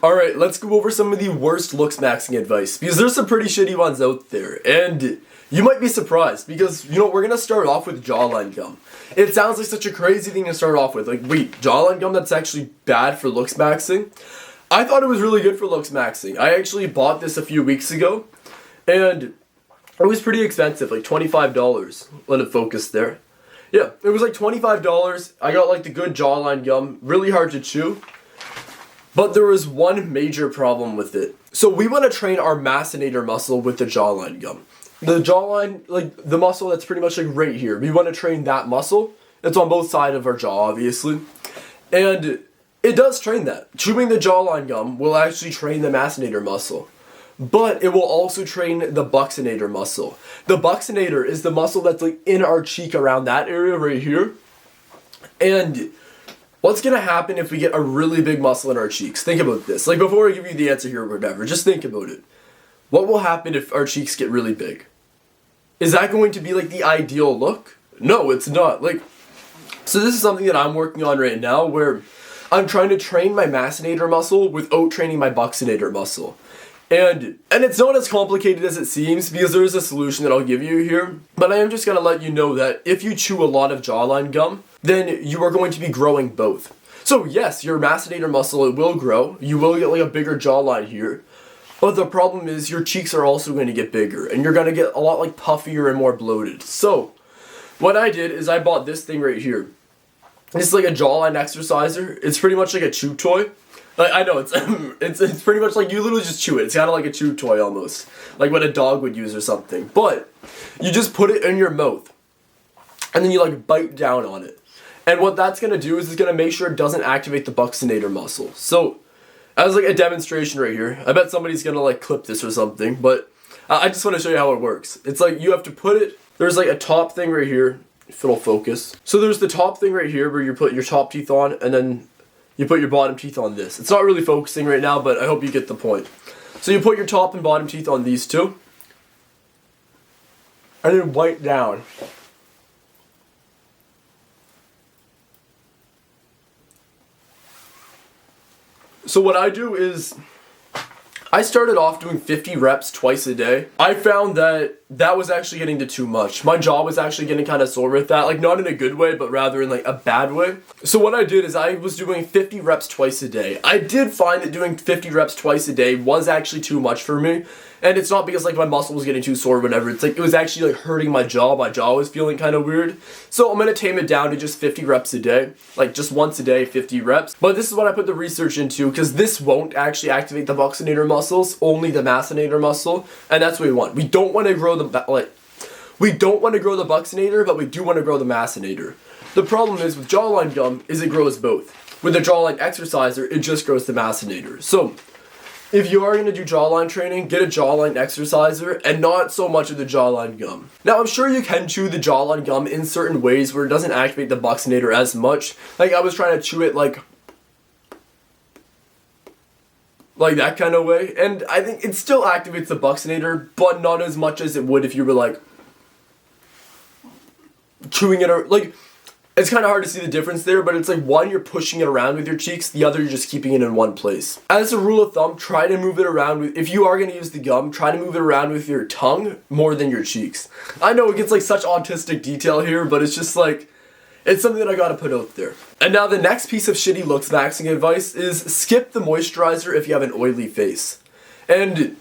Alright, let's go over some of the worst Looksmaxing advice, because there's some pretty shitty ones out there, and you might be surprised, because, we're gonna start off with jawline gum. It sounds like such a crazy thing to start off with, like, wait, jawline gum that's actually bad for Looksmaxing? I thought it was really good for Looksmaxing. I actually bought this a few weeks ago, and it was pretty expensive, like $25. Let it focus there. Yeah, it was like $25. I got like the good jawline gum, really hard to chew. But there was one major problem with it. So we want to train our macinator muscle with the jawline gum. The jawline, like the muscle that's pretty much like right here. We want to train that muscle. It's on both sides of our jaw, obviously. And it does train that. Chewing the jawline gum will actually train the macinator muscle. But it will also train the buccinator muscle. The buccinator is the muscle that's like in our cheek around that area right here. And what's going to happen if we get a really big muscle in our cheeks? Think about this. Like, before I give you the answer here or whatever, just think about it. What will happen if our cheeks get really big? Is that going to be, like, the ideal look? No, it's not. Like, so this is something that I'm working on right now, where I'm trying to train my macinator muscle without training my buccinator muscle. And it's not as complicated as it seems, because there is a solution that I'll give you here. But I am just going to let you know that if you chew a lot of jawline gum, then you are going to be growing both. So yes, your macinator muscle, it will grow. You will get like a bigger jawline here. But the problem is your cheeks are also going to get bigger. And you're going to get a lot like puffier and more bloated. So what I did is I bought this thing right here. It's like a jawline exerciser. It's pretty much like a chew toy. Like, I know, it's pretty much like you literally just chew it. It's kind of like a chew toy almost. Like what a dog would use or something. But you just put it in your mouth. And then you like bite down on it. And what that's going to do is it's going to make sure it doesn't activate the buccinator muscle. So, as like a demonstration right here, I bet somebody's going to like clip this or something. But I just want to show you how it works. It's like you have to put it, there's like a top thing right here, if it'll focus. So there's the top thing right here where you put your top teeth on, and then you put your bottom teeth on this. It's not really focusing right now, but I hope you get the point. So you put your top and bottom teeth on these two. And then bite down. So what I do is, I started off doing 50 reps twice a day. I found that that was actually getting to too much. My jaw was actually getting kind of sore with that. Like, not in a good way, but rather in like a bad way. So what I did is I was doing 50 reps twice a day. I did find that doing 50 reps twice a day was actually too much for me. And it's not because like my muscle was getting too sore or whatever. It's like it was actually like hurting my jaw. My jaw was feeling kind of weird. So I'm going to tame it down to just 50 reps a day. Like just once a day, 50 reps. But this is what I put the research into, because this won't actually activate the buccinator muscles, only the macinator muscle. And that's what we want. We don't want to grow the we don't want to grow the buccinator, but we do want to grow the macinator. The problem is with jawline gum is it grows both. With the jawline exerciser, it just grows the macinator. So if you are going to do jawline training, get a jawline exerciser and not so much of the jawline gum. Now, I'm sure you can chew the jawline gum in certain ways where it doesn't activate the buccinator as much. Like, I was trying to chew it like that kind of way. And I think it still activates the buccinator, but not as much as it would if you were like chewing it, or like, it's kind of hard to see the difference there, but it's like one, you're pushing it around with your cheeks, the other, you're just keeping it in one place. As a rule of thumb, try to move it around with, if you are going to use the gum, try to move it around with your tongue more than your cheeks. I know it gets like such autistic detail here, but it's just like, it's something that I gotta put out there. And now the next piece of shitty Looksmaxing advice is skip the moisturizer if you have an oily face. And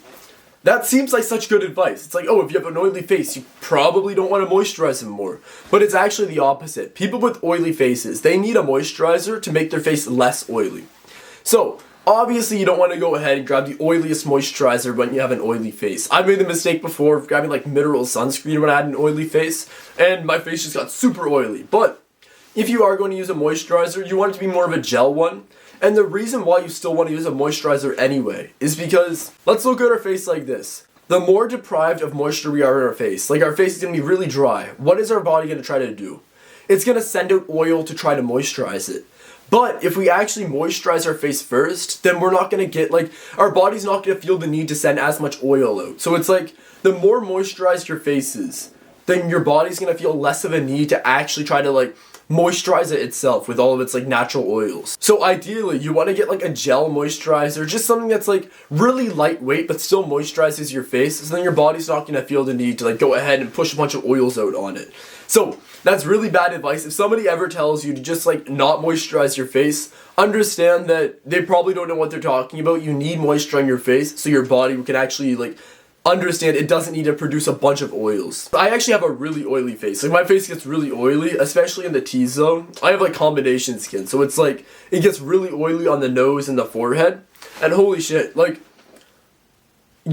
that seems like such good advice. It's like, oh, if you have an oily face, you probably don't want to moisturize them more. But it's actually the opposite. People with oily faces, they need a moisturizer to make their face less oily. So, obviously you don't want to go ahead and grab the oiliest moisturizer when you have an oily face. I made the mistake before of grabbing like mineral sunscreen when I had an oily face, and my face just got super oily. But if you are going to use a moisturizer, you want it to be more of a gel one. And the reason why you still want to use a moisturizer anyway is because, let's look at our face like this. The more deprived of moisture we are in our face, like our face is going to be really dry, what is our body going to try to do? It's going to send out oil to try to moisturize it. But if we actually moisturize our face first, then we're not going to get, like, our body's not going to feel the need to send as much oil out. So it's like, the more moisturized your face is, then your body's going to feel less of a need to actually try to, like, moisturize it itself with all of its like natural oils. So ideally, you want to get like a gel moisturizer, just something that's like really lightweight but still moisturizes your face, so then your body's not going to feel the need to like go ahead and push a bunch of oils out on it. So that's really bad advice. If somebody ever tells you to just like not moisturize your face, understand that they probably don't know what they're talking about. You need moisture on your face so your body can actually like understand it doesn't need to produce a bunch of oils. I actually have a really oily face. Like my face gets really oily, especially in the T-zone. I have like combination skin, so it's like it gets really oily on the nose and the forehead. And holy shit, like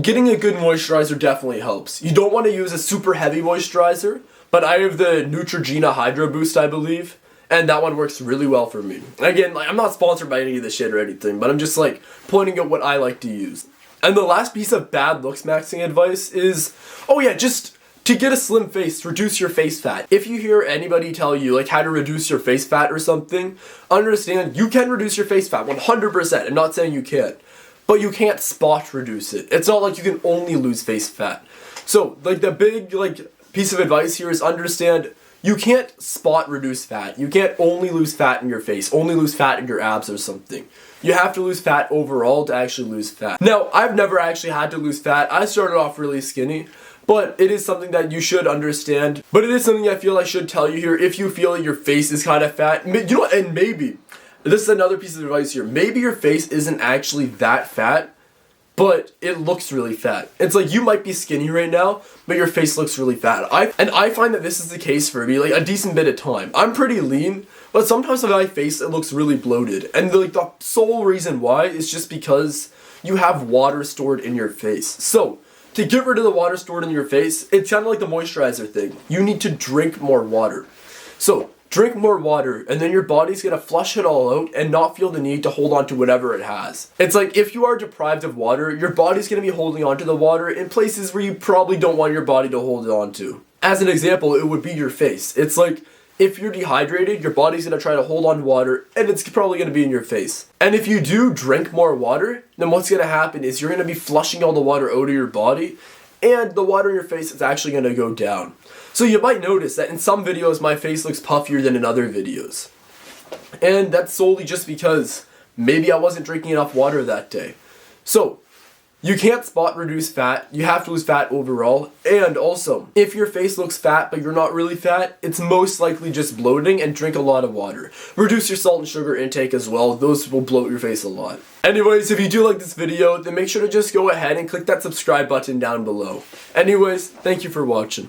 getting a good moisturizer definitely helps. You don't want to use a super heavy moisturizer, but I have the Neutrogena Hydro Boost, I believe, and that one works really well for me. Again, like I'm not sponsored by any of this shit or anything, but I'm just like pointing out what I like to use. And the last piece of bad Looksmaxing advice is, oh yeah, just to get a slim face, reduce your face fat. If you hear anybody tell you like how to reduce your face fat or something, understand you can reduce your face fat 100%. I'm not saying you can't, but you can't spot reduce it. It's not like you can only lose face fat. So like the big like piece of advice here is understand you can't spot reduce fat. You can't only lose fat in your face, only lose fat in your abs or something. You have to lose fat overall to actually lose fat. Now, I've never actually had to lose fat. I started off really skinny, but it is something that you should understand. But it is something I feel I should tell you here if you feel like your face is kind of fat. You know what, and maybe, this is another piece of advice here, maybe your face isn't actually that fat, but it looks really fat. It's like you might be skinny right now, but your face looks really fat. I find that this is the case for me like a decent bit of time. I'm pretty lean, but sometimes on my face it looks really bloated. And like the sole reason why is just because you have water stored in your face. So to get rid of the water stored in your face, it's kind of like the moisturizer thing. You need to drink more water. So drink more water, and then your body's gonna flush it all out and not feel the need to hold on to whatever it has. It's like if you are deprived of water, your body's gonna be holding on to the water in places where you probably don't want your body to hold it on to. As an example, it would be your face. It's like if you're dehydrated, your body's gonna try to hold on to water, and it's probably gonna be in your face. And if you do drink more water, then what's gonna happen is you're gonna be flushing all the water out of your body, and the water in your face is actually gonna go down. So you might notice that in some videos my face looks puffier than in other videos. And that's solely just because maybe I wasn't drinking enough water that day. So you can't spot reduce fat, you have to lose fat overall, and also, if your face looks fat but you're not really fat, it's most likely just bloating, and drink a lot of water. Reduce your salt and sugar intake as well, those will bloat your face a lot. Anyways, if you do like this video, then make sure to just go ahead and click that subscribe button down below. Anyways, thank you for watching.